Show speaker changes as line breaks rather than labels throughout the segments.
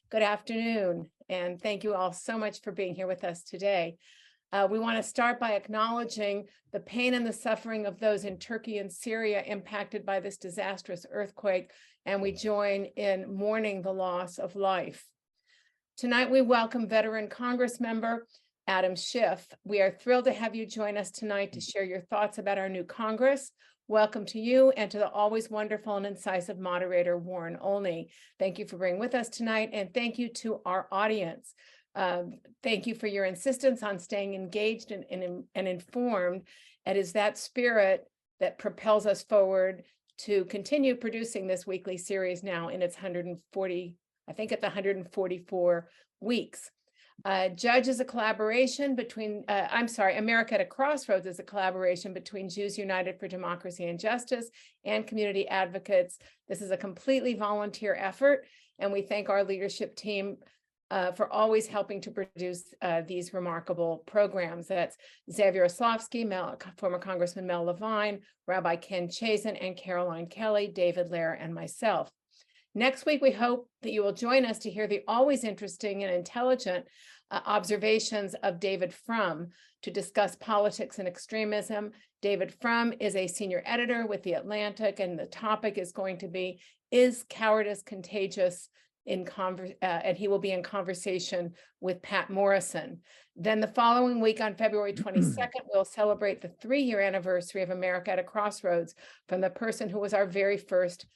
Good afternoon, and thank you all so much for being here with us today. We want to start by acknowledging the pain and the suffering of those in Turkey and Syria impacted by this disastrous earthquake, and we join in mourning the loss of life. Tonight, we welcome veteran Congress member Adam Schiff. We are thrilled to have you join us tonight to share your thoughts about our new Congress. Welcome to you and to the always wonderful and incisive moderator, Warren Olney. Thank you for being with us tonight, and thank you to our audience. Thank you for your insistence on staying engaged and informed. It is that spirit that propels us forward to continue producing this weekly series now in its 140, I think at the 144 weeks. Judge is a collaboration between, America at a Crossroads is a collaboration between Jews United for Democracy and Justice and community advocates. This is a completely volunteer effort, and we thank our leadership team for always helping to produce these remarkable programs. That's Xavier Oslovsky, former Congressman Mel Levine, Rabbi Ken Chazen, and Caroline Kelly, David Lair, and myself. Next week, we hope that you will join us to hear the always interesting and intelligent observations of David Frum to discuss politics and extremism. David Frum is a senior editor with The Atlantic, and the topic is going to be, is cowardice contagious? And he will be in conversation with Pat Morrison. Then the following week on February 22nd, we'll celebrate the 3-year anniversary of America at a Crossroads from the person who was our very first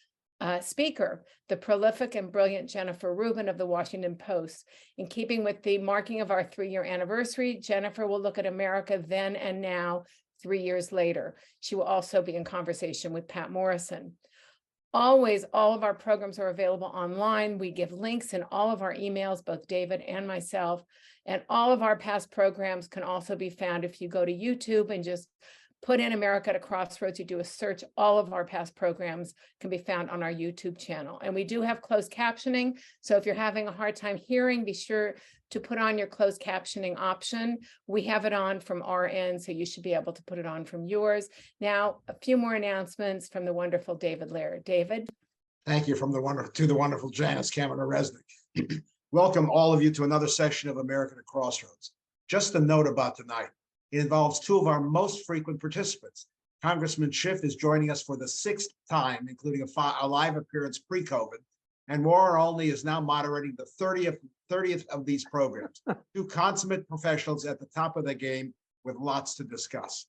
speaker, the prolific and brilliant Jennifer Rubin of the Washington Post. In keeping with the marking of our 3-year anniversary, Jennifer will look at America then and now, 3 years later. She will also be in conversation with Pat Morrison. Always, all of our programs are available online. We give links in all of our emails, both David and myself, and all of our past programs can also be found if you go to YouTube and just put in America at a Crossroads, you do a search, all of our past programs can be found on our YouTube channel. And we do have closed captioning. So if you're having a hard time hearing, be sure to put on your closed captioning option. We have it on from our end, so you should be able to put it on from yours. Now, a few more announcements from the wonderful David Lair. David?
Thank you from the wonderful Janice Cameron-Resnick. Welcome all of you to another session of America at a Crossroads. Just a note about tonight. It involves 2 of our most frequent participants. Congressman Schiff is joining us for the 6th time, including a live appearance pre-COVID, and Warren Olney is now moderating the 30th of these programs. 2 consummate professionals at the top of the game with lots to discuss.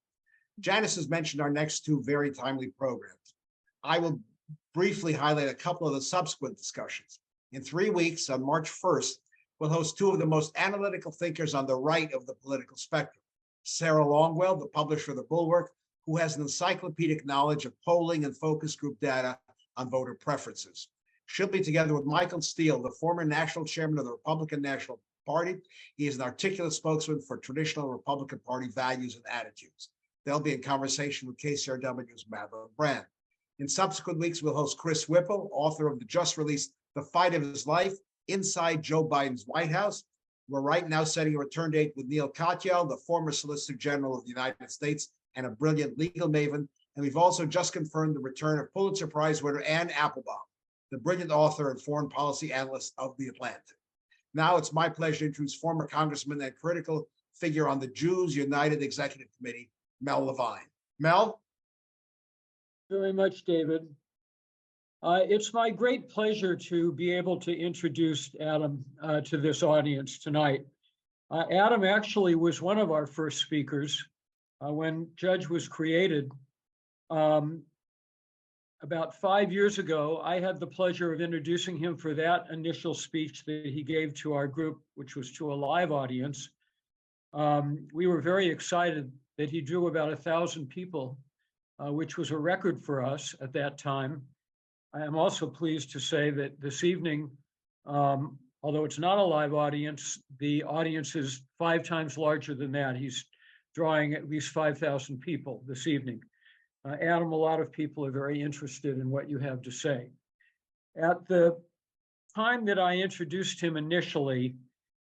Janice has mentioned our next 2 very timely programs. I will briefly highlight a couple of the subsequent discussions. In 3 weeks, on March 1st, we'll host 2 of the most analytical thinkers on the right of the political spectrum. Sarah Longwell, the publisher of The Bulwark, who has an encyclopedic knowledge of polling and focus group data on voter preferences. She'll be together with Michael Steele, the former national chairman of the Republican National Party. He is an articulate spokesman for traditional Republican Party values and attitudes. They'll be in conversation with KCRW's Madeline Brand. In subsequent weeks, we'll host Chris Whipple, author of the just released The Fight of His Life, Inside Joe Biden's White House. We're right now setting a return date with Neil Katyal, the former Solicitor General of the United States and a brilliant legal maven. And we've also just confirmed the return of Pulitzer Prize winner Anne Applebaum, the brilliant author and foreign policy analyst of The Atlantic. Now it's my pleasure to introduce former Congressman and critical figure on the Jews United Executive Committee, Mel Levine. Mel?
Very much, David. It's my great pleasure to be able to introduce Adam to this audience tonight. Adam actually was one of our first speakers when Judge was created. About 5 years ago, I had the pleasure of introducing him for that initial speech that he gave to our group, which was to a live audience. We were very excited that he drew about 1,000 people, which was a record for us at that time. I am also pleased to say that this evening, although it's not a live audience, the audience is 5 times larger than that. He's drawing at least 5,000 people this evening. Adam, a lot of people are very interested in what you have to say. At the time that I introduced him initially,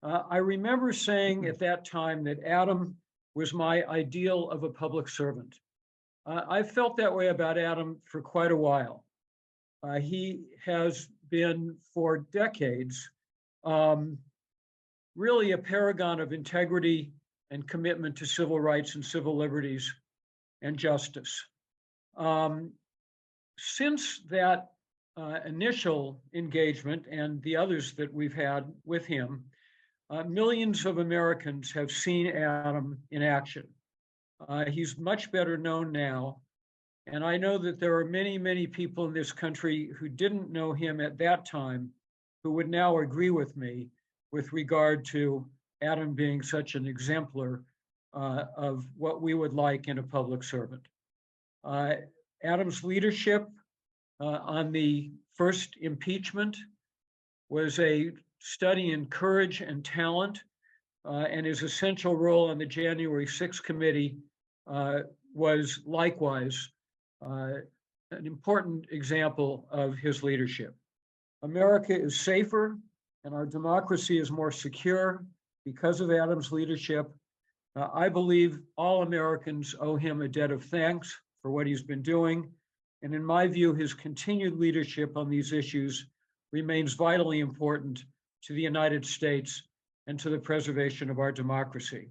I remember saying at that time that Adam was my ideal of a public servant. I've felt that way about Adam for quite a while. He has been for decades really a paragon of integrity and commitment to civil rights and civil liberties and justice. Since that initial engagement and the others that we've had with him, millions of Americans have seen Adam in action. He's much better known now. And I know that there are many, many people in this country who didn't know him at that time, who would now agree with me with regard to Adam being such an exemplar of what we would like in a public servant. Adam's leadership on the first impeachment was a study in courage and talent, and his essential role on the January 6th committee was likewise an important example of his leadership. America is safer and our democracy is more secure because of Adam's leadership. I believe all Americans owe him a debt of thanks for what he's been doing. And in my view, his continued leadership on these issues remains vitally important to the United States and to the preservation of our democracy.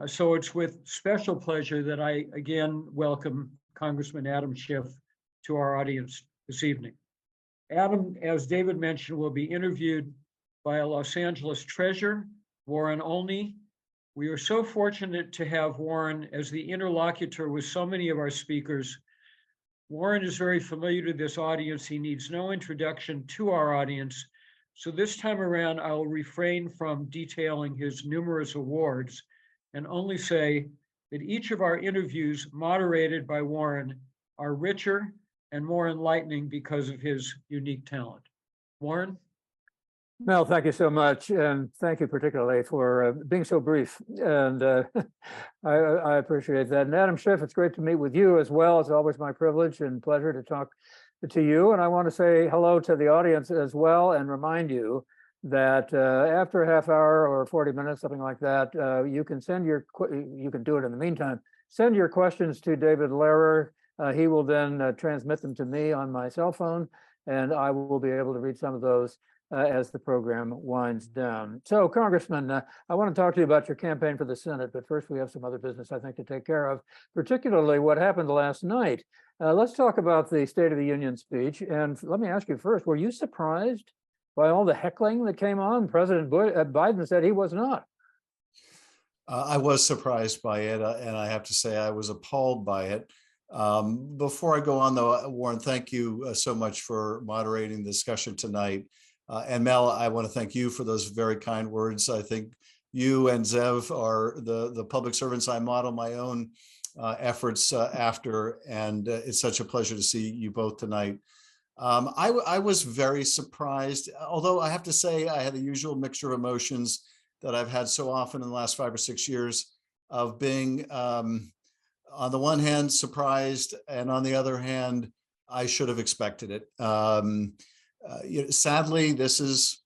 So it's with special pleasure that I again welcome Congressman Adam Schiff to our audience this evening. Adam, as David mentioned, will be interviewed by a Los Angeles treasurer, Warren Olney. We are so fortunate to have Warren as the interlocutor with so many of our speakers. Warren is very familiar to this audience. He needs no introduction to our audience. So this time around, I will refrain from detailing his numerous awards and only say that each of our interviews moderated by Warren are richer and more enlightening because of his unique talent. Warren?
Mel, thank you so much. And thank you particularly for being so brief. And I appreciate that. And Adam Schiff, it's great to meet with you as well. It's always my privilege and pleasure to talk to you. And I want to say hello to the audience as well and remind you that after a half hour or 40 minutes, something like that, you can you can do it in the meantime. Send your questions to David Lehrer. He will then transmit them to me on my cell phone, and I will be able to read some of those as the program winds down. So, Congressman, I want to talk to you about your campaign for the Senate, but first we have some other business I think to take care of, particularly what happened last night. Let's talk about the State of the Union speech. And let me ask you first, were you surprised by all the heckling that came on? President Biden said he was not.
I was surprised by it, and I have to say I was appalled by it. Before I go on, though, Warren, thank you so much for moderating the discussion tonight. And Mel, I want to thank you for those very kind words. I think you and Zev are the public servants I model my own efforts after, and it's such a pleasure to see you both tonight. I was very surprised, although I have to say I had the usual mixture of emotions that I've had so often in the last 5 or 6 years of being, on the one hand, surprised, and on the other hand, I should have expected it. Sadly, this is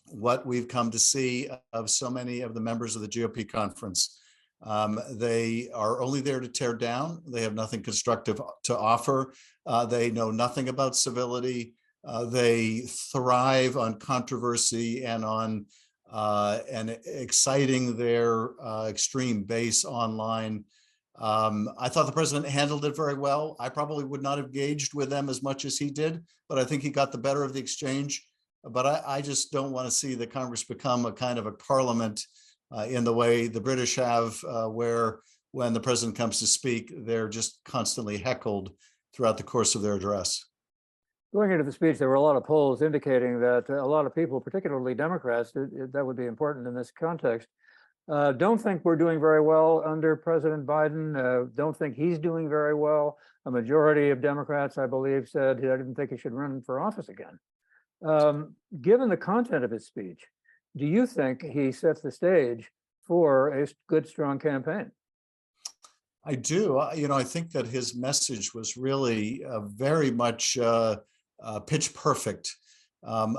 what we've come to see of so many of the members of the GOP conference. They are only there to tear down. They have nothing constructive to offer. They know nothing about civility. They thrive on controversy and on exciting their extreme base online. I thought the president handled it very well. I probably would not have engaged with them as much as he did, but I think he got the better of the exchange. But I just don't want to see the Congress become a kind of a parliament in the way the British have, where when the president comes to speak, they're just constantly heckled throughout the course of their address.
Going into the speech, there were a lot of polls indicating that a lot of people, particularly Democrats, that would be important in this context, don't think we're doing very well under President Biden, don't think he's doing very well. A majority of Democrats, I believe, said I didn't think he should run for office again. Given the content of his speech, do you think he sets the stage for a good, strong campaign?
I do. I think that his message was really very much pitch perfect.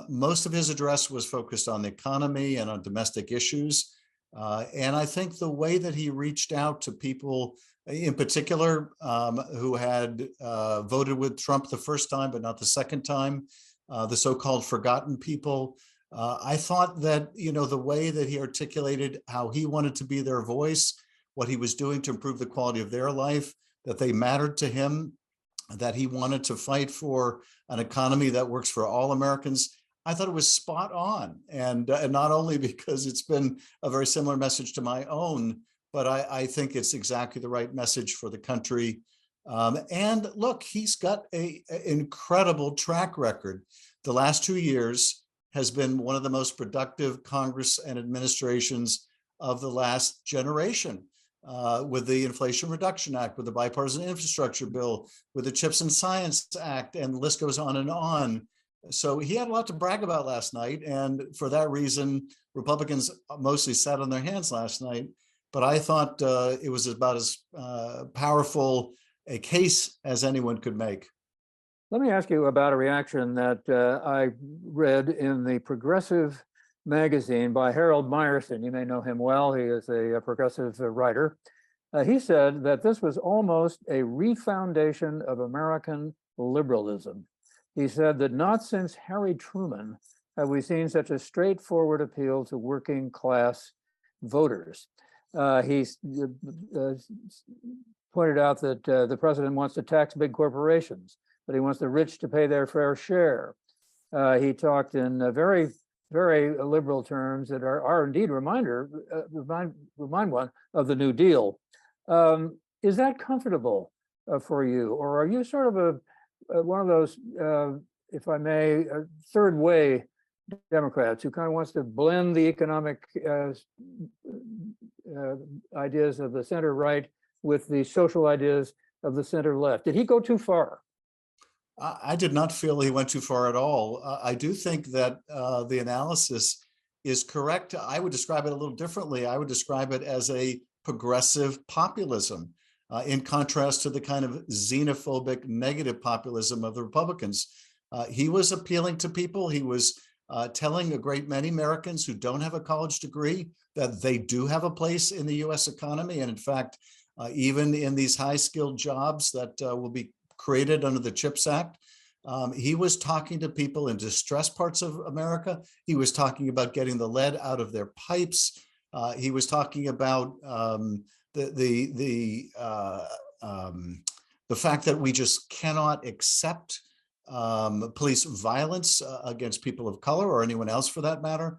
Most of his address was focused on the economy and on domestic issues. And I think the way that he reached out to people in particular who had voted with Trump the first time, but not the second time, the so-called forgotten people, I thought that, the way that he articulated how he wanted to be their voice, what he was doing to improve the quality of their life, that they mattered to him, that he wanted to fight for an economy that works for all Americans. I thought it was spot on. And not only because it's been a very similar message to my own, but I think it's exactly the right message for the country. And look, he's got an incredible track record. The last 2 years has been one of the most productive Congress and administrations of the last generation, with the Inflation Reduction Act, with the Bipartisan Infrastructure Bill, with the Chips and Science Act, and the list goes on and on. So he had a lot to brag about last night. And for that reason, Republicans mostly sat on their hands last night. But I thought it was about as powerful a case as anyone could make.
Let me ask you about a reaction that I read in the Progressive magazine by Harold Meyerson. You may know him well. He is a progressive writer. He said that this was almost a refoundation of American liberalism. He said that not since Harry Truman have we seen such a straightforward appeal to working class voters. He pointed out that the president wants to tax big corporations, but he wants the rich to pay their fair share. He talked in very, very liberal terms that are indeed remind one of the New Deal. Is that comfortable for you, or are you sort of one of those, if I may, third way Democrats who kind of wants to blend the economic ideas of the center right with the social ideas of the center left? Did he go too far?
I did not feel he went too far at all. I do think that the analysis is correct. I would describe it a little differently. I would describe it as a progressive populism, in contrast to the kind of xenophobic negative populism of the Republicans. He was appealing to people. He was telling a great many Americans who don't have a college degree that they do have a place in the US economy. And in fact, even in these high-skilled jobs that will be created under the CHIPS Act, he was talking to people in distressed parts of America. He was talking about getting the lead out of their pipes. He was talking about the fact that we just cannot accept police violence against people of color or anyone else for that matter.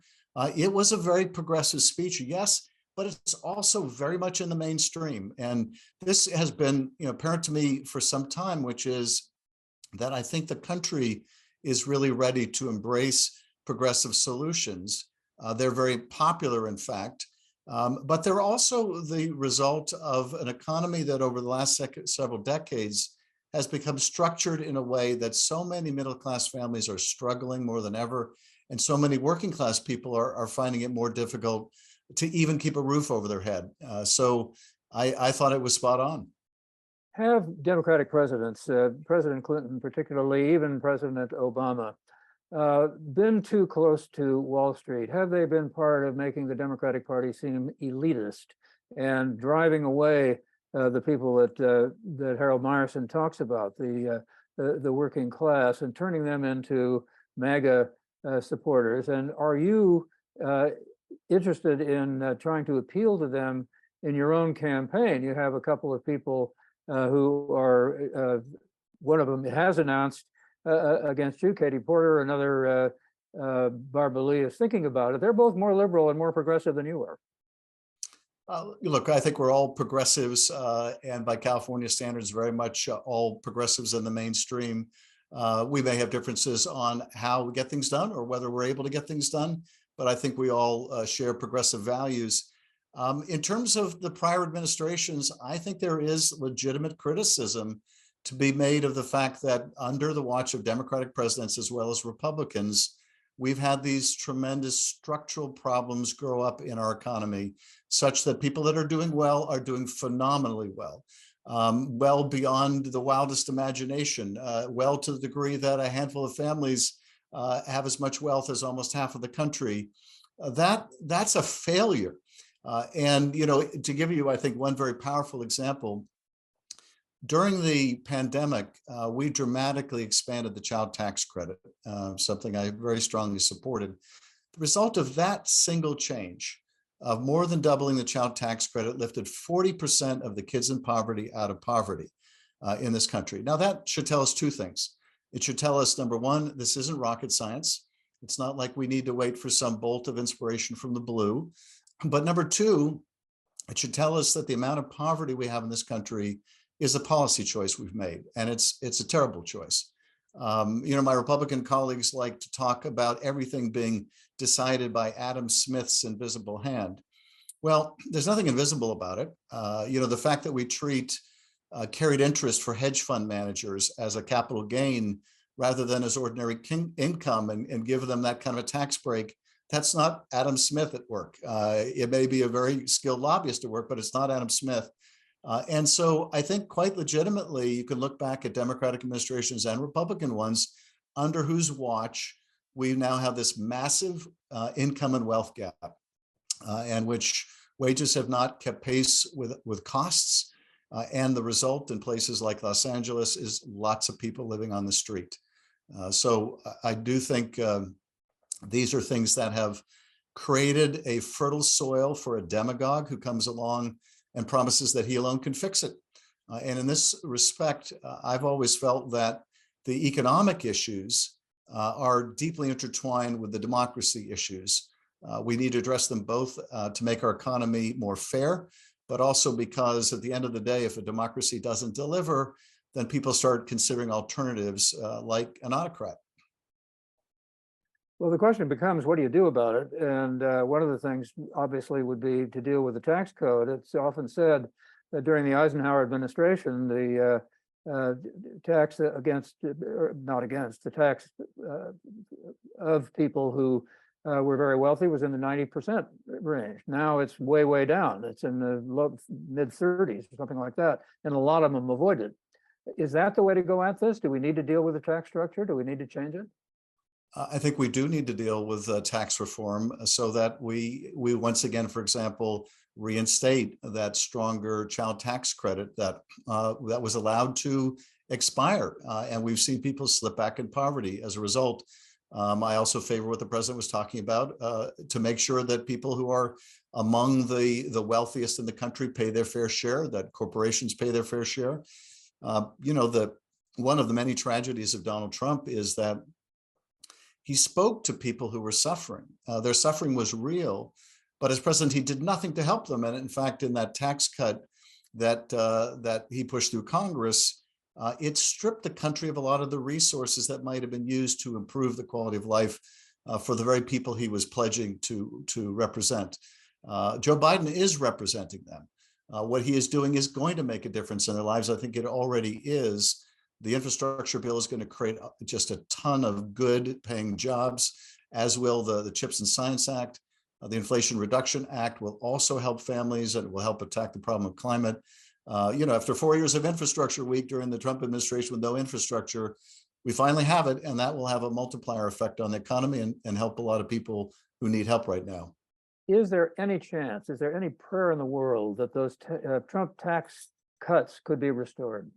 It was a very progressive speech, yes, but it's also very much in the mainstream. And this has been apparent to me for some time, which is that I think the country is really ready to embrace progressive solutions. They're very popular, in fact, but they're also the result of an economy that over the last several decades has become structured in a way that so many middle-class families are struggling more than ever. And so many working class people are finding it more difficult to even keep a roof over their head. So I thought it was spot on.
Have Democratic presidents, President Clinton particularly, even President Obama, been too close to Wall Street? Have they been part of making the Democratic Party seem elitist and driving away the people that Harold Meyerson talks about, the working class, and turning them into MAGA supporters? And are you interested in trying to appeal to them in your own campaign? You have a couple of people who are, one of them has announced against you, Katie Porter, another Barbara Lee is thinking about it. They're both more liberal and more progressive than you are.
Look, I think we're all progressives, and by California standards, very much all progressives in the mainstream. We may have differences on how we get things done or whether we're able to get things done, but I think we all share progressive values. In terms of the prior administrations, I think there is legitimate criticism to be made of the fact that under the watch of Democratic presidents as well as Republicans, we've had these tremendous structural problems grow up in our economy, such that people that are doing well are doing phenomenally well, well beyond the wildest imagination, well to the degree that a handful of families have as much wealth as almost half of the country. That's a failure. And to give you, I think, one very powerful example, during the pandemic, we dramatically expanded the child tax credit, something I very strongly supported. The result of that single change of more than doubling the child tax credit lifted 40% of the kids in poverty out of poverty in this country. Now, that should tell us two things. It should tell us, number one, this isn't rocket science. It's not like we need to wait for some bolt of inspiration from the blue. But number two, it should tell us that the amount of poverty we have in this country is a policy choice we've made, and it's a terrible choice. My Republican colleagues like to talk about everything being decided by Adam Smith's invisible hand. Well, there's nothing invisible about it. The fact that we treat carried interest for hedge fund managers as a capital gain rather than as ordinary income and give them that kind of a tax break, that's not Adam Smith at work. It may be a very skilled lobbyist at work, but it's not Adam Smith. And so I think quite legitimately, you can look back at Democratic administrations and Republican ones under whose watch we now have this massive income and wealth gap, and which wages have not kept pace with costs. And the result in places like Los Angeles is lots of people living on the street. So I do think these are things that have created a fertile soil for a demagogue who comes along and promises that he alone can fix it. And in this respect, I've always felt that the economic issues are deeply intertwined with the democracy issues. We need to address them both to make our economy more fair, but also because at the end of the day, if a democracy doesn't deliver, then people start considering alternatives like an autocrat.
Well, the question becomes, what do you do about it? And one of the things obviously would be to deal with the tax code. It's often said that during the Eisenhower administration, the tax against, or not against, the tax of people who were very wealthy was in the 90% range. Now it's way, way down. It's in the low mid 30s or something like that. And a lot of them avoided. Is that the way to go at this? Do we need to deal with the tax structure? Do we need to change it?
I think we do need to deal with tax reform so that we once again, for example, reinstate that stronger child tax credit that was allowed to expire. And we've seen people slip back in poverty as a result. I also favor what the president was talking about to make sure that people who are among the wealthiest in the country pay their fair share, that corporations pay their fair share. One of the many tragedies of Donald Trump is that he spoke to people who were suffering. Their suffering was real, but as president, he did nothing to help them. And in fact, in that tax cut that he pushed through Congress, it stripped the country of a lot of the resources that might have been used to improve the quality of life for the very people he was pledging to represent. Joe Biden is representing them. What he is doing is going to make a difference in their lives. I think it already is. The infrastructure bill is going to create just a ton of good paying jobs, as will the CHIPS and Science Act. The Inflation Reduction Act will also help families and will help attack the problem of climate. After 4 years of infrastructure week during the Trump administration with no infrastructure, we finally have it, and that will have a multiplier effect on the economy and help a lot of people who need help right now.
Is there any chance, is there any prayer in the world that those Trump tax cuts could be restored?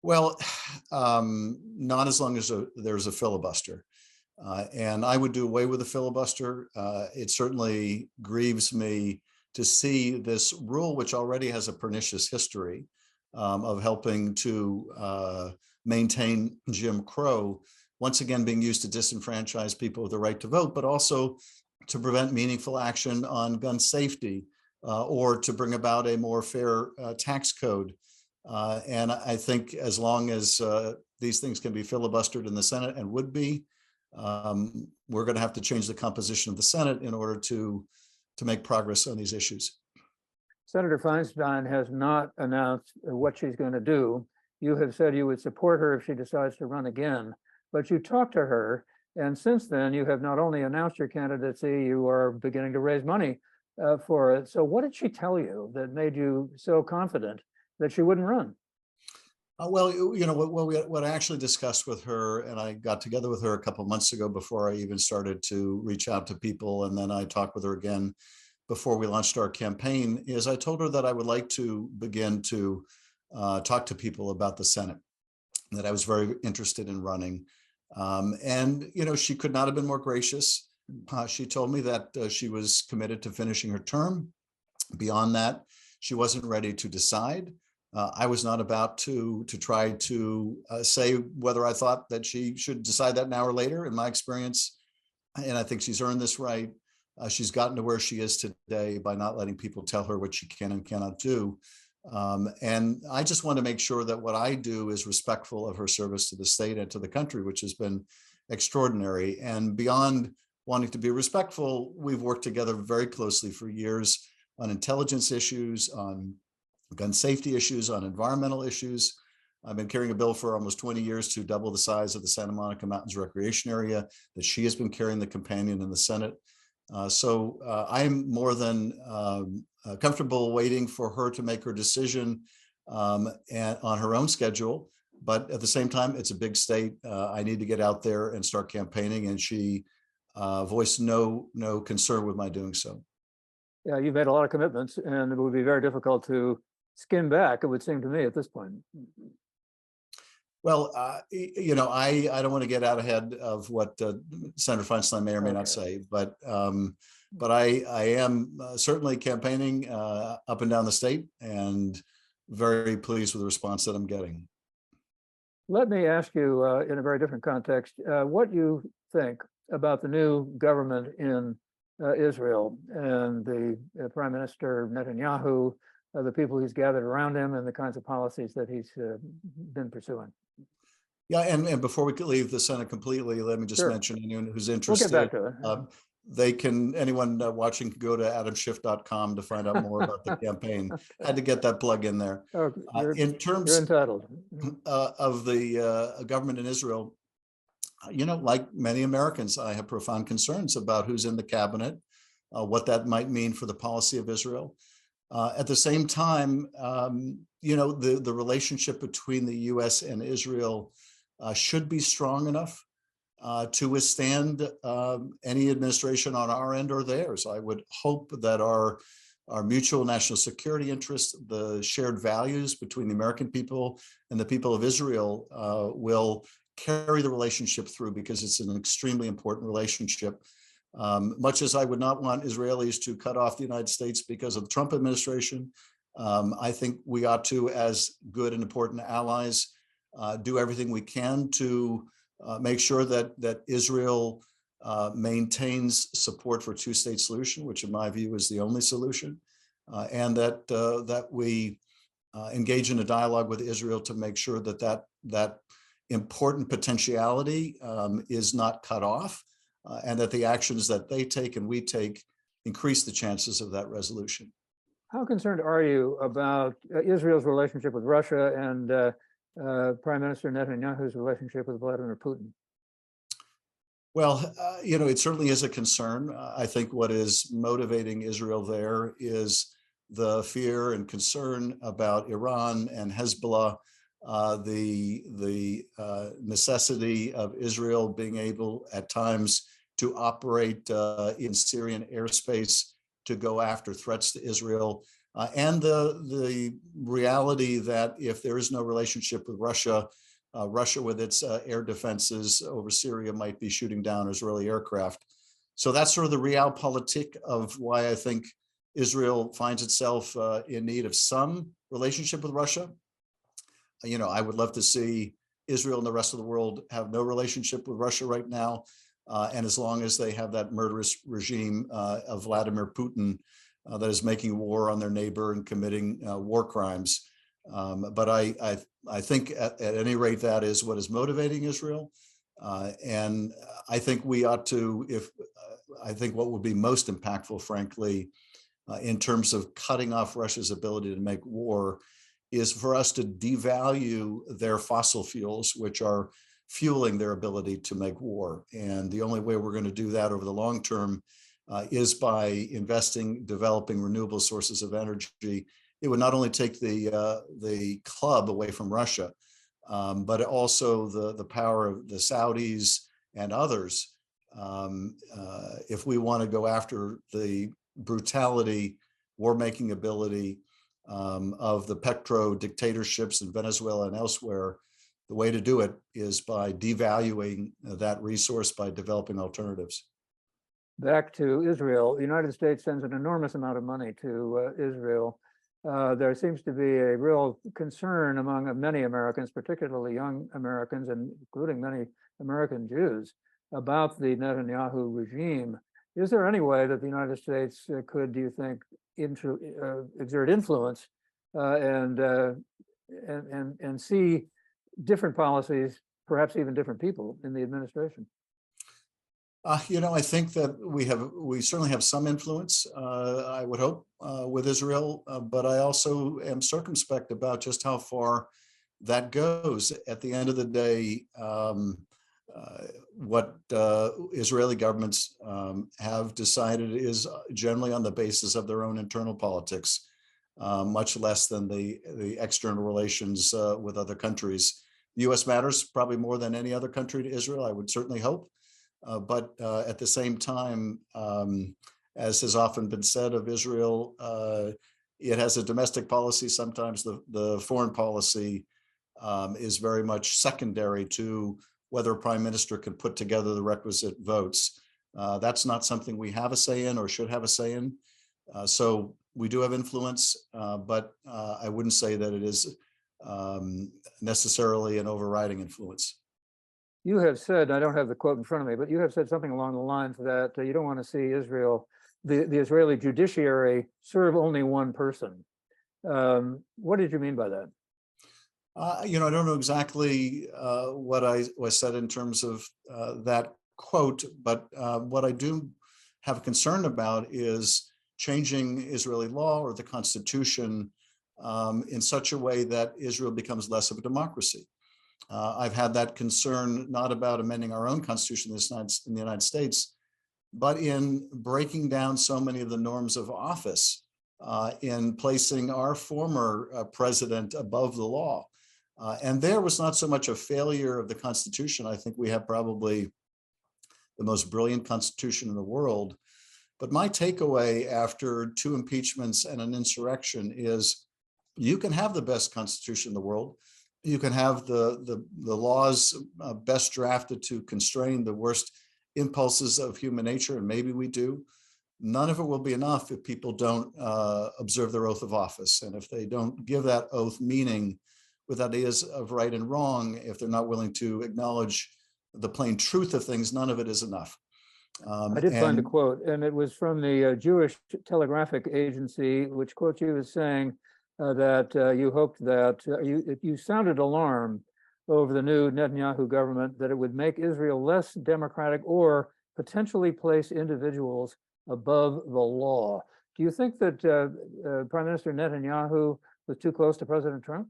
Well, not as long as there's a filibuster. And I would do away with the filibuster. It certainly grieves me to see this rule, which already has a pernicious history of helping to maintain Jim Crow, once again being used to disenfranchise people with the right to vote, but also to prevent meaningful action on gun safety or to bring about a more fair tax code. And I think as long as these things can be filibustered in the Senate and would be, we're going to have to change the composition of the Senate in order to make progress on these issues.
Senator Feinstein has not announced what she's going to do. You have said you would support her if she decides to run again, but you talked to her, and since then you have not only announced your candidacy, you are beginning to raise money for it. So what did she tell you that made you so confident that she wouldn't run?
What I actually discussed with her, and I got together with her a couple of months ago before I even started to reach out to people, and then I talked with her again before we launched our campaign, is I told her that I would like to begin to talk to people about the Senate, that I was very interested in running, And, she could not have been more gracious. She told me that she was committed to finishing her term. Beyond that, she wasn't ready to decide. I was not about to try to say whether I thought that she should decide that now or later. In my experience, and I think she's earned this right, she's gotten to where she is today by not letting people tell her what she can and cannot do. And I just want to make sure that what I do is respectful of her service to the state and to the country, which has been extraordinary. And beyond wanting to be respectful, we've worked together very closely for years on intelligence issues, on gun safety issues, on environmental issues. I've been carrying a bill for almost 20 years to double the size of the Santa Monica Mountains Recreation Area that she has been carrying the companion in the Senate. So I'm more than comfortable waiting for her to make her decision and on her own schedule. But at the same time, it's a big state. I need to get out there and start campaigning. And she voiced no concern with my doing so.
Yeah, you've made a lot of commitments, and it would be very difficult to skim back, it would seem to me at this point.
Well, I don't want to get out ahead of what Senator Feinstein may or may not say, but I am certainly campaigning up and down the state and very pleased with the response that I'm getting.
Let me ask you in a very different context, what you think about the new government in Israel and the Prime Minister Netanyahu, the people he's gathered around him, and the kinds of policies that he's been pursuing.
Yeah, and before we could leave the Senate completely, let me just mention anyone who's interested.
We'll get back to it.
Anyone watching can go to adamschiff.com to find out more about the campaign. Had to get that plug in there. In terms
you're entitled.
Of the government in Israel, like many Americans, I have profound concerns about who's in the cabinet, what that might mean for the policy of Israel. At the same time, the relationship between the U.S. and Israel should be strong enough to withstand any administration on our end or theirs. I would hope that our mutual national security interests, the shared values between the American people and the people of Israel will carry the relationship through, because it's an extremely important relationship. Much as I would not want Israelis to cut off the United States because of the Trump administration, I think we ought to, as good and important allies, do everything we can to make sure that Israel maintains support for a two-state solution, which in my view is the only solution, and that we engage in a dialogue with Israel to make sure that important potentiality is not cut off, and that the actions that they take and we take increase the chances of that resolution.
How concerned are you about Israel's relationship with Russia and Prime Minister Netanyahu's relationship with Vladimir Putin?
Well, it certainly is a concern. I think what is motivating Israel there is the fear and concern about Iran and Hezbollah, the necessity of Israel being able at times to operate in Syrian airspace to go after threats to Israel, and the reality that if there is no relationship with Russia, Russia with its air defenses over Syria might be shooting down Israeli aircraft. So that's sort of the realpolitik of why I think Israel finds itself in need of some relationship with Russia. I would love to see Israel and the rest of the world have no relationship with Russia right now. And as long as they have that murderous regime of Vladimir Putin that is making war on their neighbor and committing war crimes. But I think at any rate, that is what is motivating Israel. And I think we ought to, I think what would be most impactful, frankly, in terms of cutting off Russia's ability to make war, is for us to devalue their fossil fuels, which are fueling their ability to make war. And the only way we're going to do that over the long term is by investing, developing renewable sources of energy. It would not only take the club away from Russia, but also the power of the Saudis and others. If we want to go after the brutality, war-making ability of the petro dictatorships in Venezuela and elsewhere, the way to do it is by devaluing that resource by developing alternatives.
Back to Israel, the United States sends an enormous amount of money to Israel. There seems to be a real concern among many Americans, particularly young Americans, and including many American Jews, about the Netanyahu regime. Is there any way that the United States could, do you think, exert influence and see different policies, perhaps even different people in the administration?
I think that we certainly have some influence, I would hope, with Israel, but I also am circumspect about just how far that goes. At the end of the day, what Israeli governments have decided is generally on the basis of their own internal politics, much less than the external relations with other countries. The U.S. matters probably more than any other country to Israel, I would certainly hope. But at the same time, as has often been said of Israel, it has a domestic policy. Sometimes the foreign policy is very much secondary to whether a prime minister can put together the requisite votes. That's not something we have a say in or should have a say in. So we do have influence, but I wouldn't say that it is necessarily an overriding influence.
You have said, I don't have the quote in front of me, but you have said something along the lines that you don't want to see Israel, the Israeli judiciary, serve only one person. What did you mean by that?
I don't know exactly what I said in terms of that quote, but what I do have a concern about is changing Israeli law or the Constitution in such a way that Israel becomes less of a democracy. I've had that concern not about amending our own Constitution in the United States, but in breaking down so many of the norms of office, in placing our former president above the law. And there was not so much a failure of the Constitution. I think we have probably the most brilliant Constitution in the world. But my takeaway after 2 impeachments and an insurrection is you can have the best Constitution in the world. You can have the laws best drafted to constrain the worst impulses of human nature, and maybe we do. None of it will be enough if people don't observe their oath of office. And if they don't give that oath meaning with ideas of right and wrong, if they're not willing to acknowledge the plain truth of things, none of it is enough.
I did find a quote, and it was from the Jewish Telegraphic Agency, which quotes you as saying that you hoped that you sounded alarm over the new Netanyahu government, that it would make Israel less democratic or potentially place individuals above the law. Do you think that Prime Minister Netanyahu was too close to President Trump?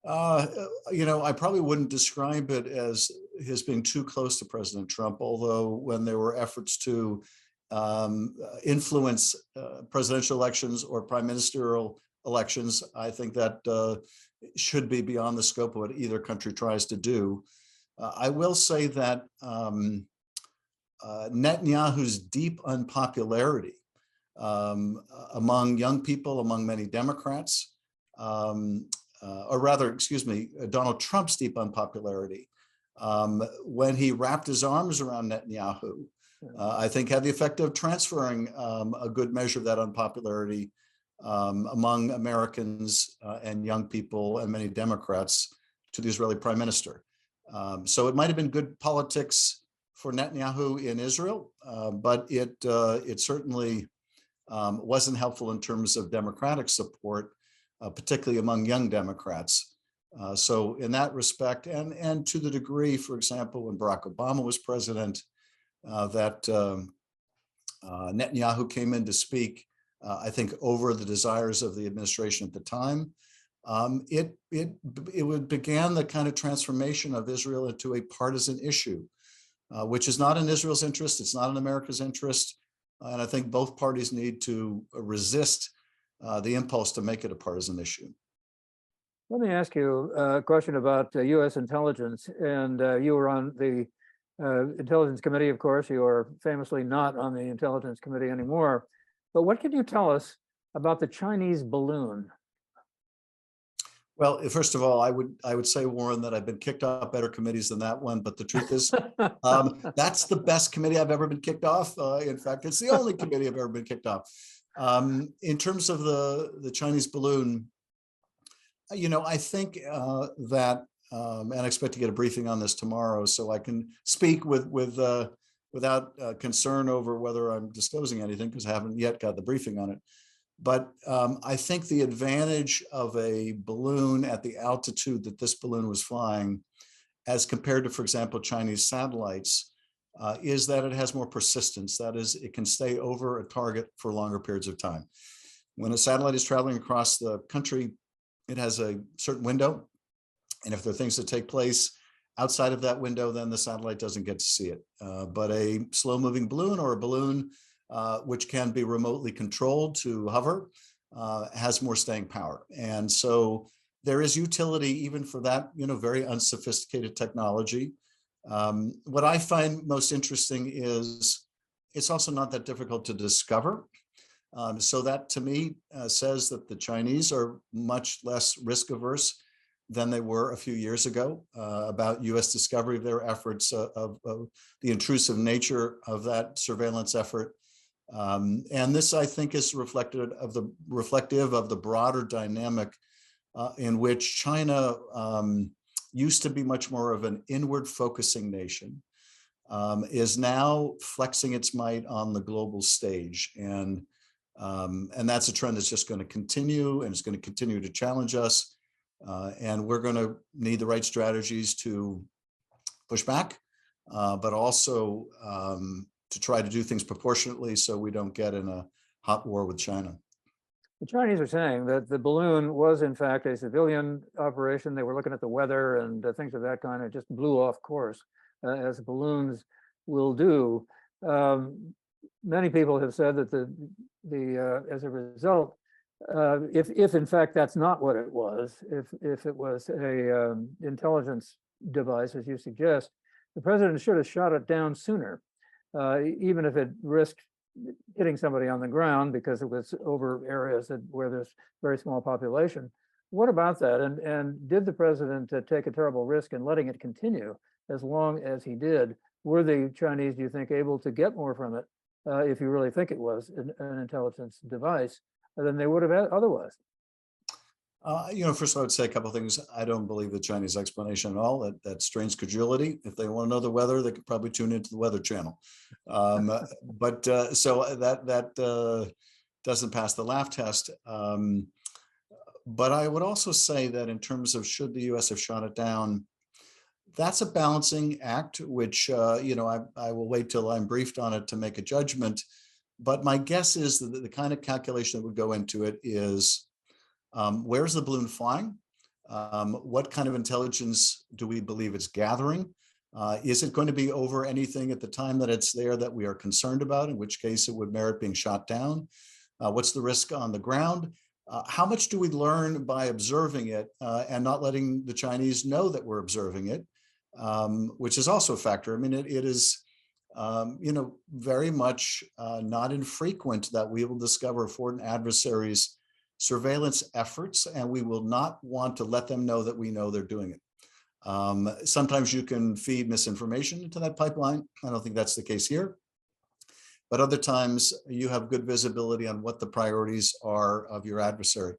I probably wouldn't describe it as his being too close to President Trump, although when there were efforts to influence presidential elections or prime ministerial elections, I think that should be beyond the scope of what either country tries to do. I will say that Netanyahu's deep unpopularity among young people, among many Democrats, or rather, excuse me, Donald Trump's deep unpopularity, when he wrapped his arms around Netanyahu, I think had the effect of transferring a good measure of that unpopularity among Americans and young people and many Democrats to the Israeli prime minister. So it might have been good politics for Netanyahu in Israel, but it certainly wasn't helpful in terms of Democratic support, particularly among young Democrats. So in that respect, and to the degree, for example, when Barack Obama was president, that Netanyahu came in to speak, I think, over the desires of the administration at the time. It began the kind of transformation of Israel into a partisan issue, which is not in Israel's interest. It's not in America's interest. And I think both parties need to resist the impulse to make it a partisan issue.
Let me ask you a question about U.S. intelligence. And you were on the Intelligence Committee, of course. You are famously not on the Intelligence Committee anymore. But what can you tell us about the Chinese balloon?
Well, first of all, I would say, Warren, that I've been kicked off better committees than that one. But the truth is, that's the best committee I've ever been kicked off. In fact, it's the only committee I've ever been kicked off. In terms of the Chinese balloon, I think that, and I expect to get a briefing on this tomorrow, so I can speak without concern over whether I'm disclosing anything, because I haven't yet got the briefing on it. But I think the advantage of a balloon at the altitude that this balloon was flying, as compared to, for example, Chinese satellites, is that it has more persistence. That is, it can stay over a target for longer periods of time. When a satellite is traveling across the country, it has a certain window. And if there are things that take place outside of that window, then the satellite doesn't get to see it. But a slow-moving balloon, or a balloon which can be remotely controlled to hover, has more staying power. And so there is utility even for that, very unsophisticated technology. What I find most interesting is it's also not that difficult to discover. So that, to me, says that the Chinese are much less risk averse than they were a few years ago about U.S. discovery of their efforts, of the intrusive nature of that surveillance effort. And this, I think, is reflective of the broader dynamic in which China used to be much more of an inward focusing nation, is now flexing its might on the global stage. And that's a trend that's just going to continue, and it's going to continue to challenge us. And we're going to need the right strategies to push back, but also to try to do things proportionately so we don't get in a hot war with China.
The Chinese are saying that the balloon was in fact a civilian operation. They were looking at the weather and things of that kind. It just blew off course, as balloons will do. Many people have said that as a result, if in fact that's not what it was, if it was a intelligence device, as you suggest, the president should have shot it down sooner, even if it risked hitting somebody on the ground, because it was over areas where there's very small population. What about that? And did the president take a terrible risk in letting it continue as long as he did? Were the Chinese, do you think, able to get more from it, if you really think it was an intelligence device, than they would have otherwise?
First of all, I would say a couple of things. I don't believe the Chinese explanation at all. That strains credulity. If they want to know the weather, they could probably tune into the Weather Channel. But so that doesn't pass the laugh test. But I would also say that in terms of should the U.S. have shot it down, that's a balancing act, which I will wait till I'm briefed on it to make a judgment. But my guess is that the kind of calculation that would go into it is, where's the balloon flying? What kind of intelligence do we believe it's gathering? Is it going to be over anything at the time that it's there that we are concerned about, in which case it would merit being shot down? What's the risk on the ground? How much do we learn by observing it and not letting the Chinese know that we're observing it, which is also a factor. I mean, it is, very much not infrequent that we will discover foreign adversaries' surveillance efforts, and we will not want to let them know that we know they're doing it. Sometimes you can feed misinformation into that pipeline. I don't think that's the case here. But other times you have good visibility on what the priorities are of your adversary.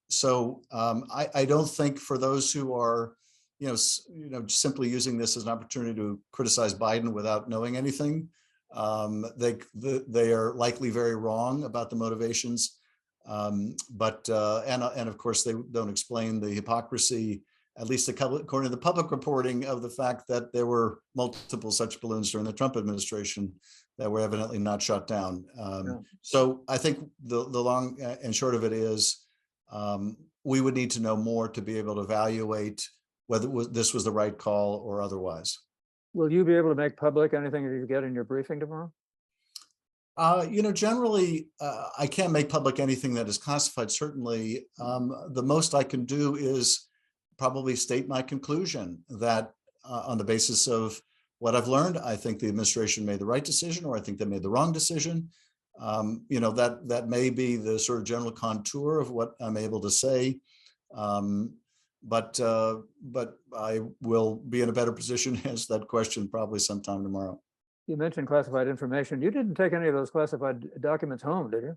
So I don't think, for those who are, simply using this as an opportunity to criticize Biden without knowing anything, they are likely very wrong about the motivations. But of course they don't explain the hypocrisy, at least according to the public reporting, of the fact that there were multiple such balloons during the Trump administration that were evidently not shot down. So I think the long and short of it is, we would need to know more to be able to evaluate whether this was the right call or otherwise.
Will you be able to make public anything that you get in your briefing tomorrow?
Generally, I can't make public anything that is classified, certainly. The most I can do is probably state my conclusion that on the basis of what I've learned, I think the administration made the right decision, or I think they made the wrong decision. That may be the sort of general contour of what I'm able to say. But I will be in a better position to answer that question probably sometime tomorrow.
You mentioned classified information. You didn't take any of those classified documents home, did you?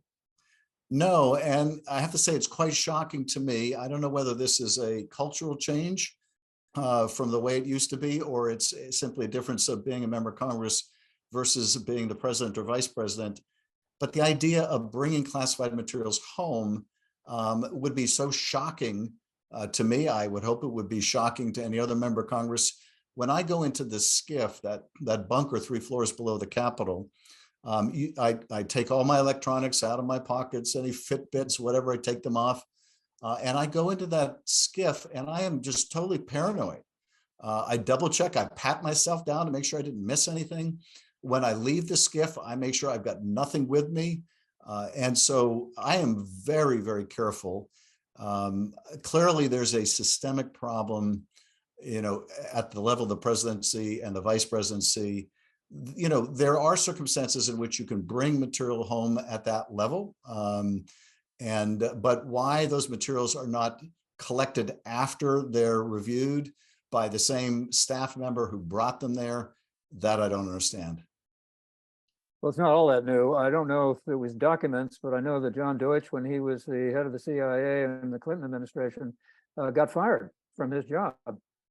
No, and I have to say it's quite shocking to me. I don't know whether this is a cultural change from the way it used to be, or it's simply a difference of being a member of Congress versus being the president or vice president. But the idea of bringing classified materials home would be so shocking to me. I would hope it would be shocking to any other member of Congress. When I go into the Schiff, that bunker 3 floors below the Capitol, I take all my electronics out of my pockets, any Fitbits, whatever, I take them off. And I go into that Schiff and I am just totally paranoid. I double check, I pat myself down to make sure I didn't miss anything. When I leave the Schiff, I make sure I've got nothing with me. And so I am very, very careful. Clearly, there's a systemic problem, at the level of the presidency and the vice presidency. There are circumstances in which you can bring material home at that level. But why those materials are not collected after they're reviewed by the same staff member who brought them there, that I don't understand.
Well, it's not all that new. I don't know if it was documents, but I know that John Deutsch, when he was the head of the CIA in the Clinton administration, got fired from his job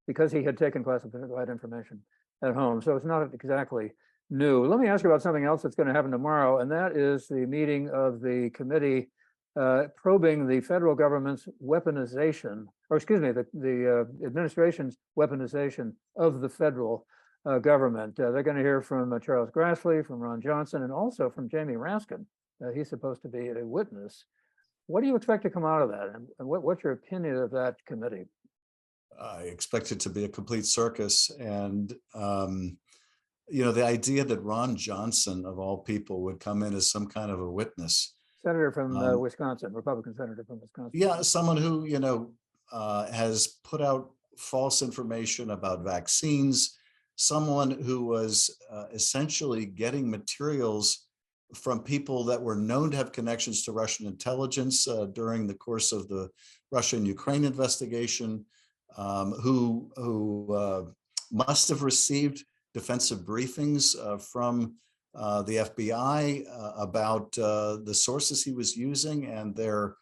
because he had taken classified information at home. So it's not exactly new. Let me ask you about something else that's going to happen tomorrow, and that is the meeting of the committee probing the federal government's weaponization, or excuse me, the administration's weaponization of the federal government. They're going to hear from Charles Grassley, from Ron Johnson, and also from Jamie Raskin. He's supposed to be a witness. What do you expect to come out of that? And what's your opinion of that committee?
I expect it to be a complete circus. And, the idea that Ron Johnson, of all people, would come in as some kind of a witness.
Senator from Wisconsin, Republican senator from Wisconsin.
Yeah, someone who, has put out false information about vaccines, someone who was essentially getting materials from people that were known to have connections to Russian intelligence during the course of the Russia-Ukraine investigation, who must have received defensive briefings from the FBI about the sources he was using and their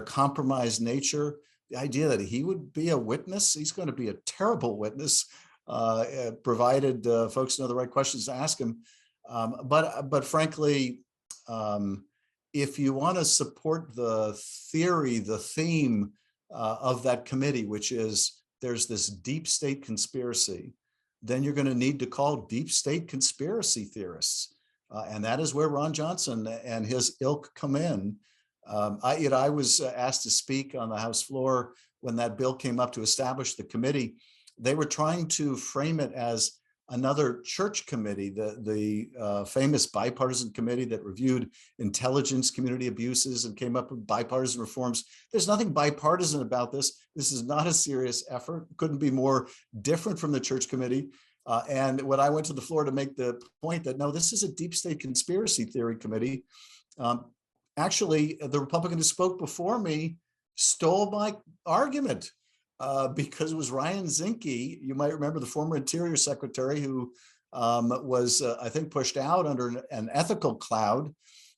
compromised nature. The idea that he would be a witness, he's going to be a terrible witness, provided folks know the right questions to ask him. But frankly, if you want to support the theory, the theme of that committee, which is there's this deep state conspiracy, then you're going to need to call deep state conspiracy theorists. And that is where Ron Johnson and his ilk come in. I was asked to speak on the House floor when that bill came up to establish the committee. They were trying to frame it as another church committee, the famous bipartisan committee that reviewed intelligence community abuses and came up with bipartisan reforms. There's nothing bipartisan about this. This is not a serious effort. Couldn't be more different from the church committee. And when I went to the floor to make the point that, no, this is a deep state conspiracy theory committee, actually, the Republican who spoke before me stole my argument. Because it was Ryan Zinke, you might remember, the former Interior Secretary, who was, I think, pushed out under an ethical cloud.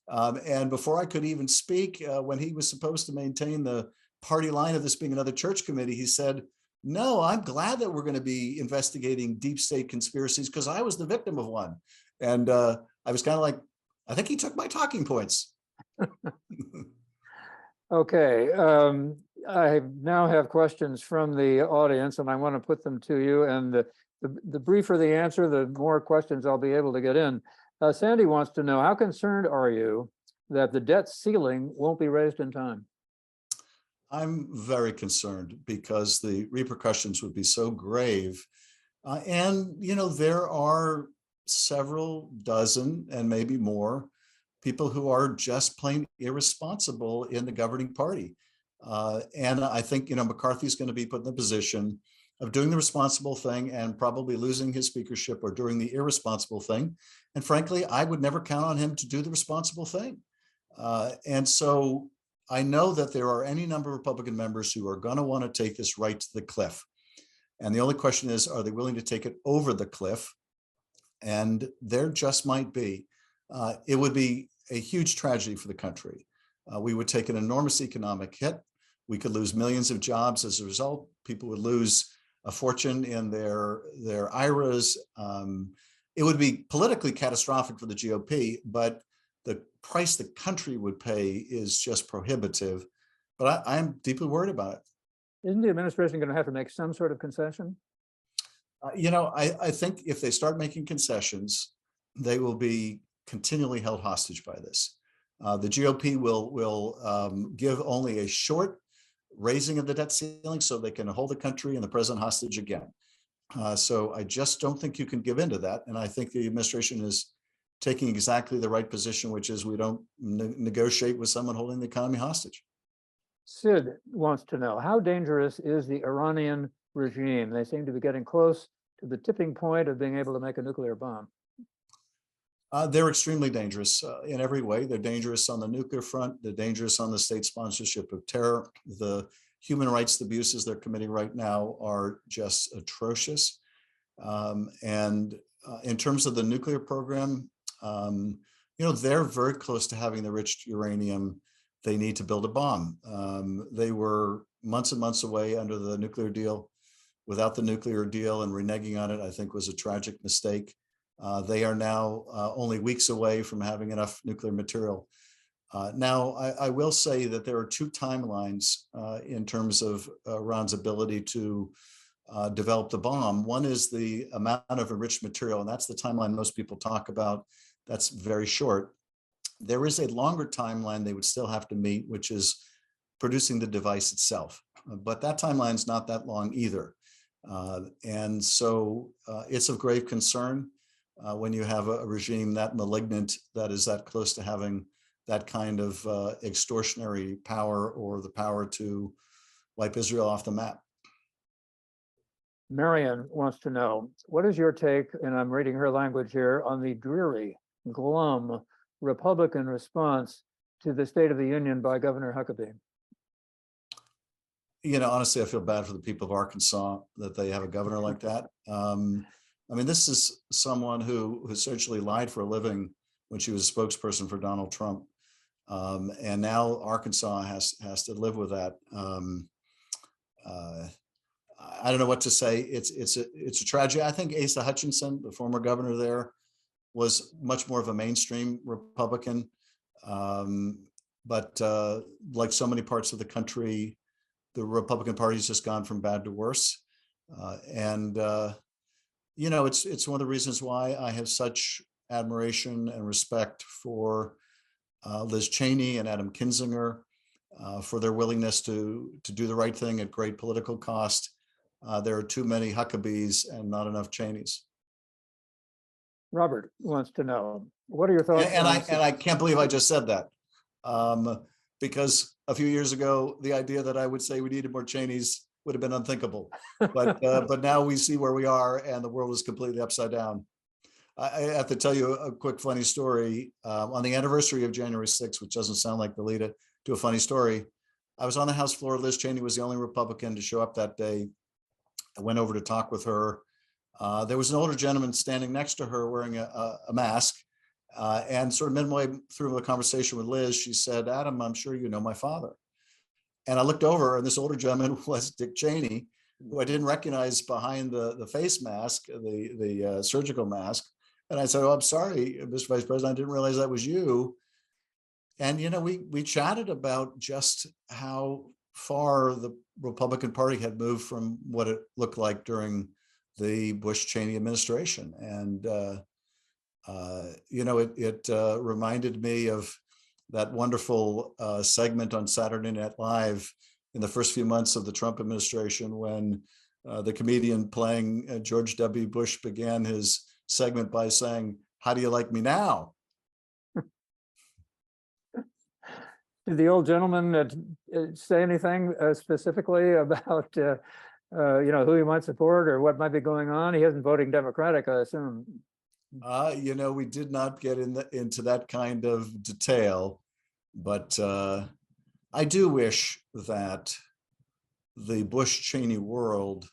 And before I could even speak, when he was supposed to maintain the party line of this being another church committee, he said, no, I'm glad that we're going to be investigating deep state conspiracies because I was the victim of one. And I was kind of like, I think he took my talking points.
Okay. I now have questions from the audience and I want to put them to you. And the briefer the answer, the more questions I'll be able to get in. Sandy wants to know, how concerned are you that the debt ceiling won't be raised in time?
I'm very concerned because the repercussions would be so grave. And, there are several dozen and maybe more people who are just plain irresponsible in the governing party. And I think, McCarthy's going to be put in the position of doing the responsible thing and probably losing his speakership or doing the irresponsible thing. And frankly, I would never count on him to do the responsible thing. And so I know that there are any number of Republican members who are going to want to take this right to the cliff. And the only question is, are they willing to take it over the cliff? And there just might be. It would be a huge tragedy for the country. We would take an enormous economic hit. We could lose millions of jobs as a result. People would lose a fortune in their IRAs. It would be politically catastrophic for the GOP, but the price the country would pay is just prohibitive. But I'm deeply worried about it.
Isn't the administration going to have to make some sort of concession?
I think if they start making concessions, they will be continually held hostage by this. The GOP will give only a short raising of the debt ceiling so they can hold the country and the president hostage again. So I just don't think you can give into that. And I think the administration is taking exactly the right position, which is we don't negotiate with someone holding the economy hostage.
Sid wants to know, how dangerous is the Iranian regime? They seem to be getting close to the tipping point of being able to make a nuclear bomb.
They're extremely dangerous in every way. They're dangerous on the nuclear front. They're dangerous on the state sponsorship of terror. The human rights abuses they're committing right now are just atrocious. And in terms of the nuclear program, they're very close to having the rich uranium they need to build a bomb. They were months and months away under the nuclear deal. Without the nuclear deal, and reneging on it, I think, was a tragic mistake. They are now only weeks away from having enough nuclear material. Now, I will say that there are two timelines in terms of Iran's ability to develop the bomb. One is the amount of enriched material, and that's the timeline most people talk about. That's very short. There is a longer timeline they would still have to meet, which is producing the device itself. But that timeline is not that long either. And so it's of grave concern when you have a regime that malignant, that is that close to having that kind of extortionary power or the power to wipe Israel off the map.
Marion wants to know, what is your take, and I'm reading her language here, on the dreary, glum Republican response to the State of the Union by Governor Huckabee?
Honestly, I feel bad for the people of Arkansas that they have a governor like that. This is someone who essentially lied for a living when she was a spokesperson for Donald Trump. And now Arkansas has to live with that. I don't know what to say. It's a tragedy. I think Asa Hutchinson, the former governor there, was much more of a mainstream Republican. But like so many parts of the country, the Republican Party has just gone from bad to worse. It's one of the reasons why I have such admiration and respect for Liz Cheney and Adam Kinzinger for their willingness to do the right thing at great political cost. There are too many Huckabees and not enough Cheneys.
Robert wants to know, what are your thoughts?
And I can't believe I just said that, because a few years ago, the idea that I would say we needed more Cheneys would have been unthinkable. But now we see where we are, and the world is completely upside down. I have to tell you a quick funny story. On the anniversary of January 6th, which doesn't sound like the lead to a funny story, I was on the House floor. Liz Cheney was the only Republican to show up that day. I went over to talk with her. There was an older gentleman standing next to her wearing a mask. And sort of midway through the conversation with Liz, she said, "Adam, I'm sure you know my father." And I looked over, and this older gentleman was Dick Cheney, who I didn't recognize behind the face mask, the surgical mask. And I said, "Oh, I'm sorry, Mr. Vice President, I didn't realize that was you." And, we chatted about just how far the Republican Party had moved from what it looked like during the Bush-Cheney administration. And, it reminded me of that wonderful segment on Saturday Night Live in the first few months of the Trump administration, when the comedian playing George W. Bush began his segment by saying, "How do you like me now?"
Did the old gentleman say anything specifically about who he might support or what might be going on? He isn't voting Democratic, I assume.
We did not get into that kind of detail, but I do wish that the Bush-Cheney world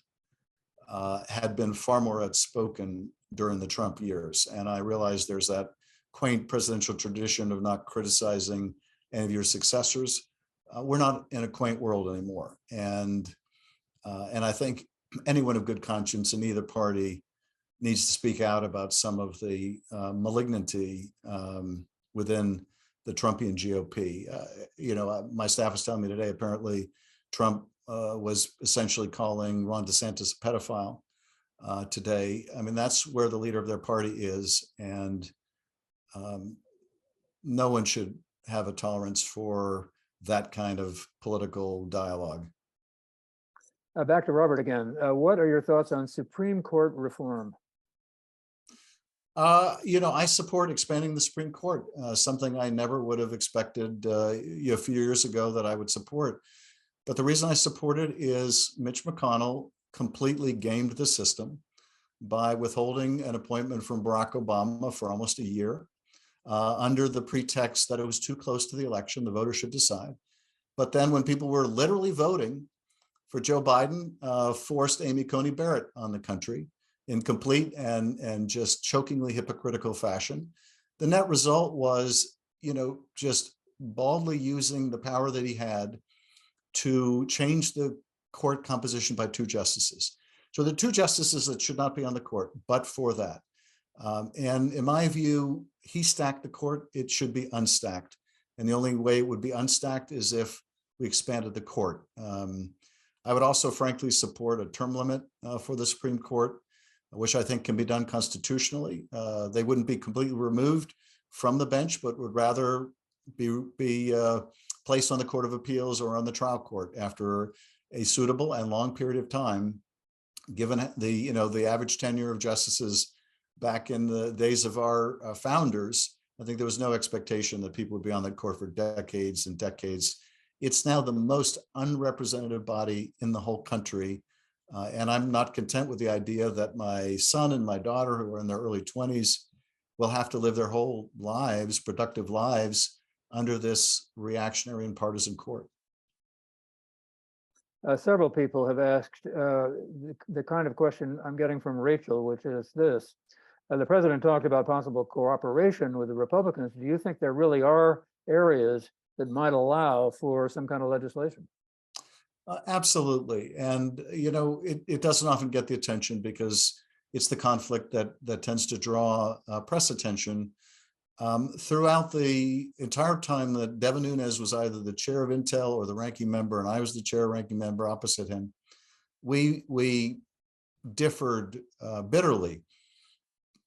had been far more outspoken during the Trump years. And I realize there's that quaint presidential tradition of not criticizing any of your successors. We're not in a quaint world anymore. And I think anyone of good conscience in either party needs to speak out about some of the malignity within the Trumpian GOP. My staff was telling me today, apparently Trump was essentially calling Ron DeSantis a pedophile today. I mean, that's where the leader of their party is. And no one should have a tolerance for that kind of political dialogue.
Back to Robert again. What are your thoughts on Supreme Court reform?
I support expanding the Supreme Court, something I never would have expected a few years ago that I would support. But the reason I support it is Mitch McConnell completely gamed the system by withholding an appointment from Barack Obama for almost a year under the pretext that it was too close to the election, the voters should decide. But then when people were literally voting for Joe Biden, forced Amy Coney Barrett on the country in complete and just chokingly hypocritical fashion. The net result was, just baldly using the power that he had to change the court composition by 2 justices. So the 2 justices that should not be on the court, but for that. And in my view, he stacked the court, it should be unstacked. And the only way it would be unstacked is if we expanded the court. I would also frankly support a term limit for the Supreme Court, which I think can be done constitutionally. They wouldn't be completely removed from the bench, but would rather be placed on the Court of Appeals or on the trial court after a suitable and long period of time, given the average tenure of justices back in the days of our founders. I think there was no expectation that people would be on that court for decades and decades. It's now the most unrepresentative body in the whole country. And I'm not content with the idea that my son and my daughter, who are in their early 20s, will have to live their whole lives, productive lives, under this reactionary and partisan court.
Several people have asked the kind of question I'm getting from Rachel, which is this. The president talked about possible cooperation with the Republicans. Do you think there really are areas that might allow for some kind of legislation?
Absolutely. And, it doesn't often get the attention because it's the conflict that tends to draw press attention. Throughout the entire time that Devin Nunes was either the chair of Intel or the ranking member, and I was the chair ranking member opposite him, we differed bitterly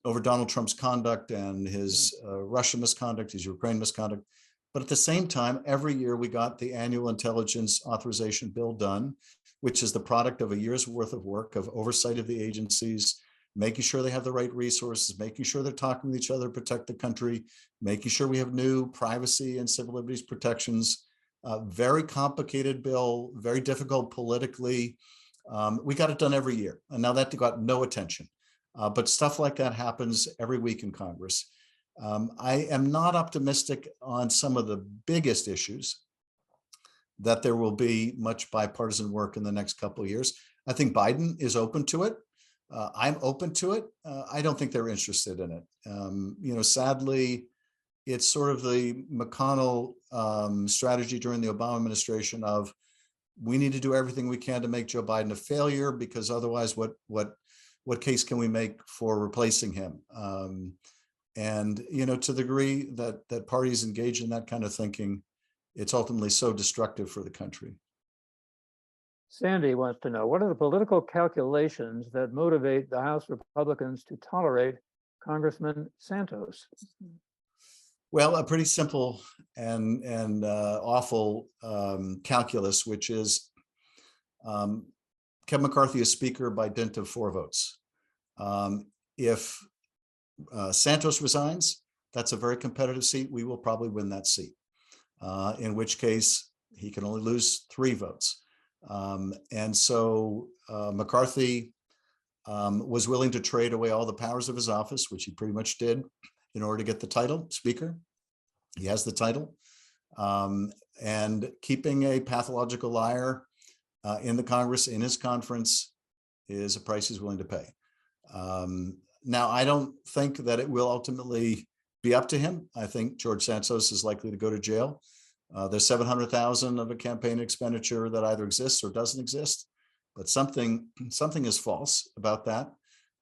over Donald Trump's conduct and his Russia misconduct, his Ukraine misconduct. But at the same time, every year we got the annual intelligence authorization bill done, which is the product of a year's worth of work of oversight of the agencies, making sure they have the right resources, making sure they're talking with each other to protect the country, making sure we have new privacy and civil liberties protections. Very complicated bill, very difficult politically. We got it done every year. And now that got no attention. But stuff like that happens every week in Congress. I am not optimistic on some of the biggest issues that there will be much bipartisan work in the next couple of years. I think Biden is open to it. I'm open to it. I don't think they're interested in it. Sadly, it's sort of the McConnell strategy during the Obama administration of we need to do everything we can to make Joe Biden a failure because otherwise what case can we make for replacing him? And to the degree that parties engage in that kind of thinking, it's ultimately so destructive for the country.
Sandy wants to know, what are the political calculations that motivate the House Republicans to tolerate Congressman Santos?
Well, a pretty simple and awful calculus, which is Kevin McCarthy is Speaker by dint of 4 votes. If Santos resigns, that's a very competitive seat. We will probably win that seat, in which case he can only lose 3 votes. And so McCarthy was willing to trade away all the powers of his office, which he pretty much did, in order to get the title Speaker. He has the title. And keeping a pathological liar in the Congress, in his conference, is a price he's willing to pay. Now, I don't think that it will ultimately be up to him. I think George Santos is likely to go to jail. There's $700,000 of a campaign expenditure that either exists or doesn't exist, but something is false about that.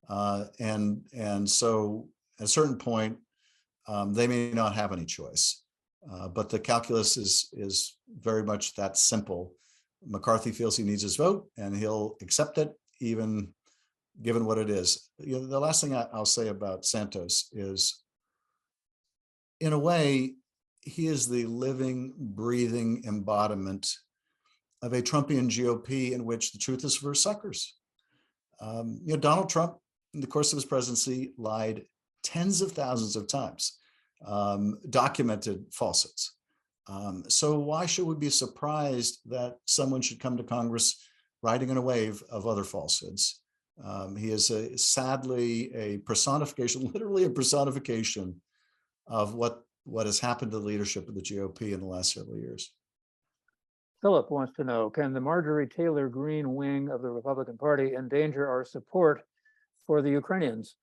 And so at a certain point, they may not have any choice. But the calculus is very much that simple. McCarthy feels he needs his vote, and he'll accept it, even given what it is. You know, the last thing I'll say about Santos is, in a way, he is the living, breathing embodiment of a Trumpian GOP in which the truth is for suckers. You know, Donald Trump, in the course of his presidency, lied tens of thousands of times, documented falsehoods. So why should we be surprised that someone should come to Congress riding in a wave of other falsehoods? He is sadly a personification, literally a personification of what has happened to the leadership of the GOP in the last several years.
Philip wants to know, can the Marjorie Taylor Greene wing of the Republican Party endanger our support for the Ukrainians?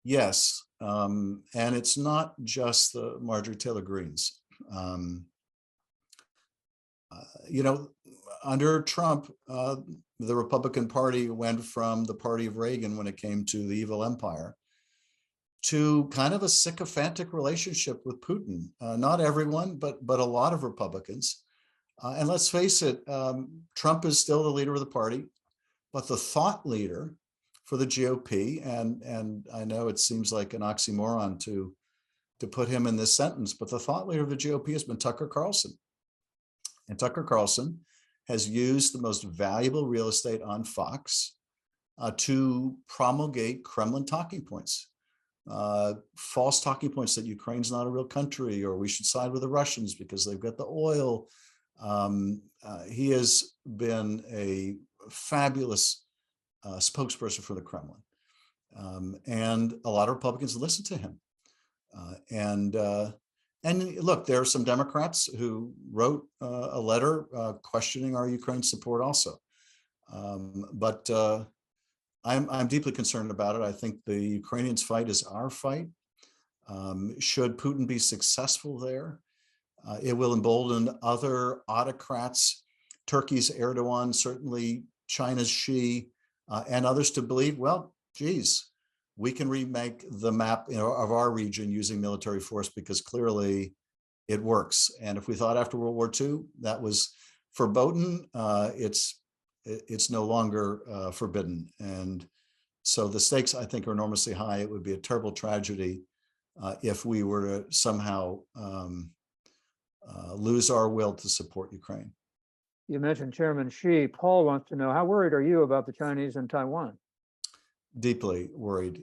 Yes, and it's not just the Marjorie Taylor Greenes. You know, under Trump, the Republican Party went from the party of Reagan when it came to the evil empire to kind of a sycophantic relationship with Putin. Not everyone, but a lot of Republicans. And let's face it, Trump is still the leader of the party, but the thought leader for the GOP, and I know it seems like an oxymoron to put him in this sentence, but the thought leader of the GOP has been Tucker Carlson. And Tucker Carlson has used the most valuable real estate on Fox to promulgate Kremlin talking points, false talking points that Ukraine's not a real country, or we should side with the Russians because they've got the oil. He has been a fabulous spokesperson for the Kremlin. And a lot of Republicans listen to him. And look, there are some Democrats who wrote a letter questioning our Ukraine support also. But I'm deeply concerned about it. I think the Ukrainians' fight is our fight. Should Putin be successful there, it will embolden other autocrats, Turkey's Erdogan, certainly China's Xi, and others to believe, well, geez, we can remake the map, you know, of our region using military force because clearly it works. And if we thought after World War II that was verboten, it's no longer forbidden. And so the stakes, I think, are enormously high. It would be a terrible tragedy if we were to somehow lose our will to support Ukraine.
You mentioned Chairman Xi. Paul wants to know, how worried are you about the Chinese in Taiwan?
Deeply worried.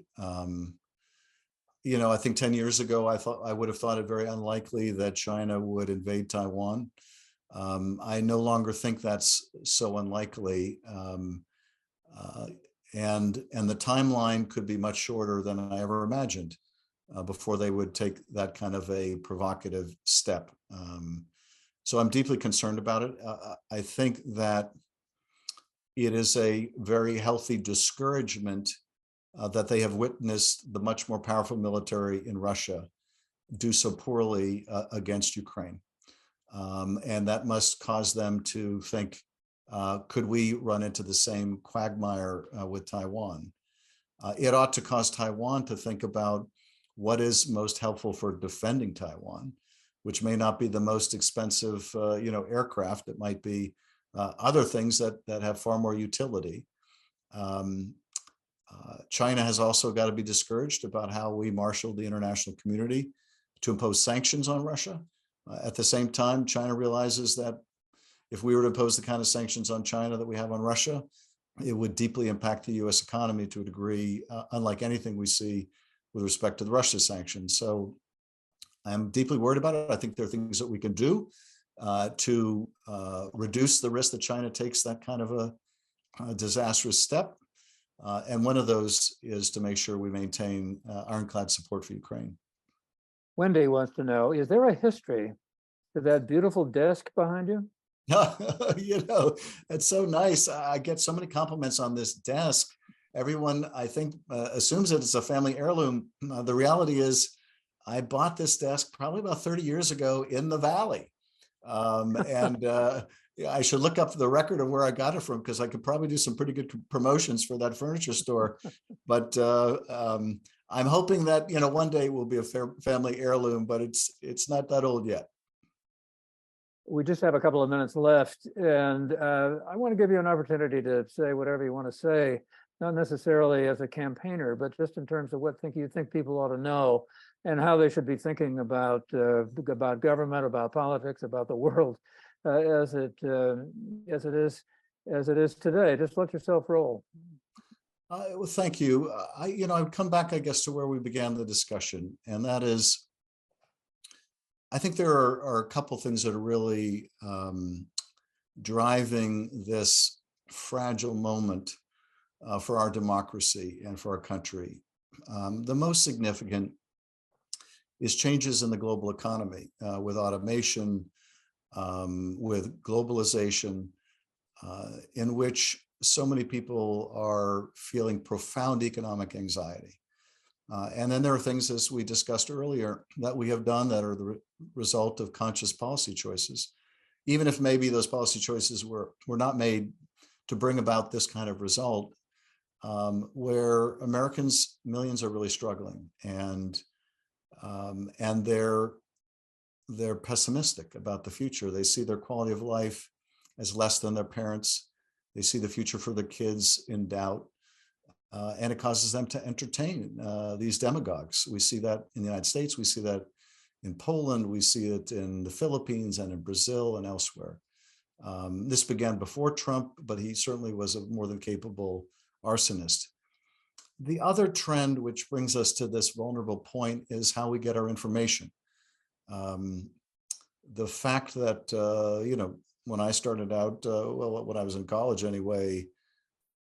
You know, I think 10 years ago, I would have thought it very unlikely that China would invade Taiwan. I no longer think that's so unlikely. And the timeline could be much shorter than I ever imagined before they would take that kind of a provocative step. So I'm deeply concerned about it. I think that it is a very healthy discouragement that they have witnessed the much more powerful military in Russia do so poorly against Ukraine. And that must cause them to think, could we run into the same quagmire with Taiwan? It ought to cause Taiwan to think about what is most helpful for defending Taiwan, which may not be the most expensive, aircraft. It might be other things that have far more utility. China has also got to be discouraged about how we marshaled the international community to impose sanctions on Russia. At the same time, China realizes that if we were to impose the kind of sanctions on China that we have on Russia, it would deeply impact the US economy to a degree unlike anything we see with respect to the Russia sanctions. So I'm deeply worried about it. I think there are things that we can do to reduce the risk that China takes that kind of a disastrous step. And one of those is to make sure we maintain ironclad support for Ukraine.
Wendy wants to know, is there a history to that beautiful desk behind you?
You know, it's so nice. I get so many compliments on this desk. Everyone, I think, assumes that it's a family heirloom. The reality is, I bought this desk probably about 30 years ago in the Valley. And I should look up the record of where I got it from, because I could probably do some pretty good promotions for that furniture store. But I'm hoping that, you know, one day it will be a family heirloom, but it's not that old yet.
We just have a couple of minutes left, and I want to give you an opportunity to say whatever you want to say, not necessarily as a campaigner, but just in terms of what you think people ought to know and how they should be thinking about government, about politics, about the world as it is today. Just let yourself roll.
Well, thank you. I would come back, I guess, to where we began the discussion, and that is, I think there are a couple things that are really driving this fragile moment for our democracy and for our country. The most significant is changes in the global economy with automation, with globalization, in which so many people are feeling profound economic anxiety. And then there are things, as we discussed earlier, that we have done that are the result of conscious policy choices, even if maybe those policy choices were not made to bring about this kind of result, where Americans, millions, are really struggling, and they're pessimistic about the future. They see their quality of life as less than their parents. They see the future for their kids in doubt. And it causes them to entertain these demagogues. We see that in the United States. We see that in Poland. We see it in the Philippines and in Brazil and elsewhere. This began before Trump, but he certainly was a more than capable arsonist. The other trend, which brings us to this vulnerable point, is how we get our information. The fact that, when I started out, when I was in college anyway,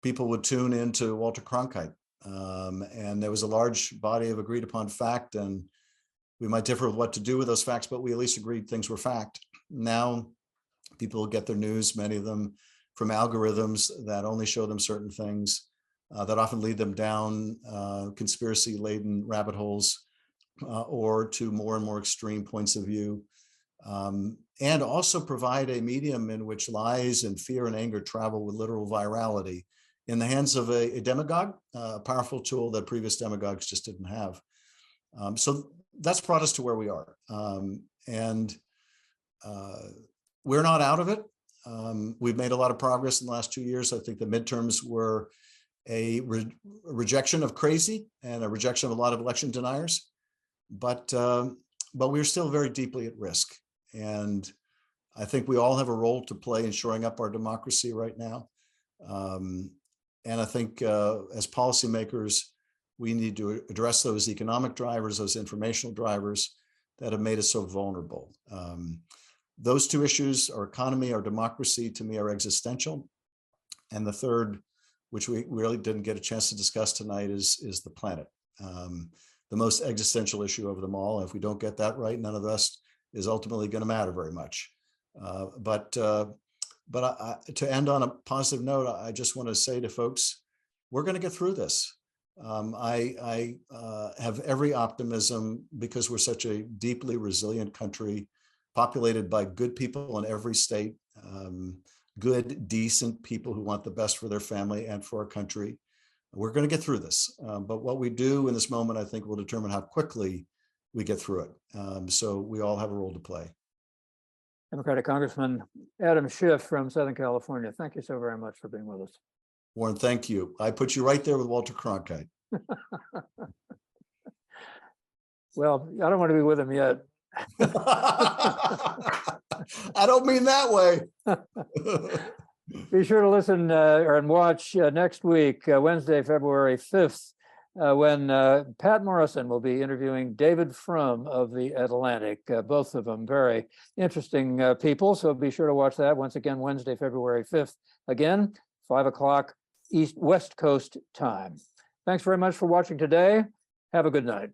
people would tune into Walter Cronkite, and there was a large body of agreed upon fact, and we might differ with what to do with those facts, but we at least agreed things were fact. Now people get their news, many of them, from algorithms that only show them certain things, that often lead them down conspiracy-laden rabbit holes, or to more and more extreme points of view, and also provide a medium in which lies and fear and anger travel with literal virality in the hands of a demagogue, a powerful tool that previous demagogues just didn't have. So that's brought us to where we are. And we're not out of it. We've made a lot of progress in the last 2 years. I think the midterms were a rejection of crazy and a rejection of a lot of election deniers. But we're still very deeply at risk. And I think we all have a role to play in shoring up our democracy right now. And I think as policymakers, we need to address those economic drivers, those informational drivers that have made us so vulnerable. Those two issues, our economy, our democracy, to me, are existential. And the third, which we really didn't get a chance to discuss tonight, is the planet. The most existential issue of them all. And if we don't get that right, none of the rest is ultimately going to matter very much. But to end on a positive note, I just want to say to folks, we're going to get through this. I have every optimism, because we're such a deeply resilient country, populated by good people in every state, good, decent people who want the best for their family and for our country. We're going to get through this. But what we do in this moment, I think, will determine how quickly we get through it. So we all have a role to play.
Democratic Congressman Adam Schiff from Southern California, thank you so very much for being with us.
Warren, thank you. I put you right there with Walter Cronkite.
Well, I don't want to be with him yet.
I don't mean that way.
Be sure to listen and watch next week, Wednesday, February 5th, when Pat Morrison will be interviewing David Frum of The Atlantic. Both of them very interesting people, so be sure to watch that. Once again, Wednesday, February 5th, again, 5 o'clock West Coast time. Thanks very much for watching today. Have a good night.